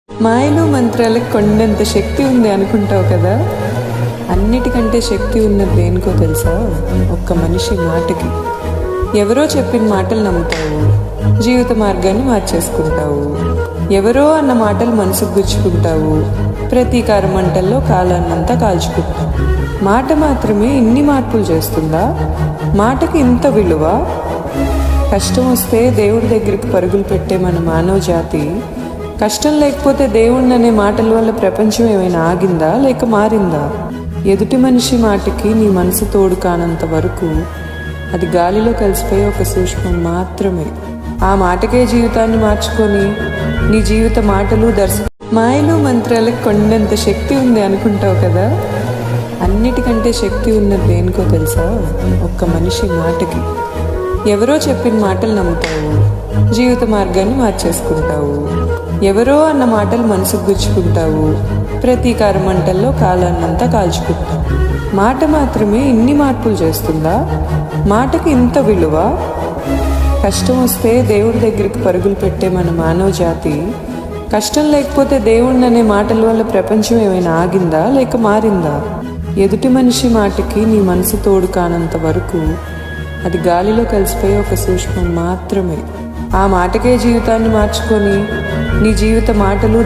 మాయలు మంత్రాలకు కొండంత శక్తి ఉంది అనుకుంటావు కదా. అన్నిటికంటే శక్తి ఉన్నది దేనికో తెలుసా? ఒక్క మనిషి మాటకి. ఎవరో చెప్పిన మాటలు నమ్ముతావు, జీవిత మార్గాన్ని మార్చేసుకుంటావు. ఎవరో అన్న మాటలు మనసుకు గుచ్చుకుంటావు, ప్రతీకార మంటల్లో కాలాన్నంతా కాల్చుకుంటావు. మాట మాత్రమే ఇన్ని మార్పులు చేస్తుందా? మాటకి ఇంత విలువ? కష్టం వస్తే దేవుడి దగ్గరికి పరుగులు పెట్టే మన మానవ జాతి, కష్టం లేకపోతే దేవుణ్ణి అనే మాటల వల్ల ప్రపంచం ఏమైనా ఆగిందా లేక మారిందా? ఎదుటి మనిషి మాటకి నీ మనసు తోడు కానంత వరకు అది గాలిలో కలిసిపోయే ఒక సూక్ష్మం మాత్రమే. ఆ మాటకే జీవితాన్ని మార్చుకొని నీ జీవిత మాటలు మాయలు మంత్రాలకు కొండంత శక్తి ఉంది అనుకుంటావు కదా. అన్నిటికంటే శక్తి ఉన్నది దేనికో తెలుసా? ఒక్క మనిషి మాటకి. ఎవరో చెప్పిన మాటలు నమ్ముతావు, జీవిత మార్గాన్ని మార్చేసుకుంటావు. ఎవరో అన్న మాటలు మనసుకు గుచ్చుకుంటావు, ప్రతీకార మంటల్లో కాలాన్నంతా కాల్చుకుంటావు. మాట మాత్రమే ఇన్ని మార్పులు చేస్తుందా? మాటకి ఇంత విలువ? కష్టం వస్తే దేవుడి దగ్గరికి పరుగులు పెట్టే మన మానవ జాతి, కష్టం లేకపోతే దేవుణ్ణి అనే మాటల వల్ల ప్రపంచం ఏమైనా ఆగిందా లేక మారిందా? ఎదుటి మనిషి మాటకి నీ మనసు తోడు కానంత వరకు అది గాలిలో కలిసిపోయే ఒక సూక్ష్మం మాత్రమే. ఆ మాటకే జీవితాన్ని మార్చుకొని నీ జీవిత మాటలు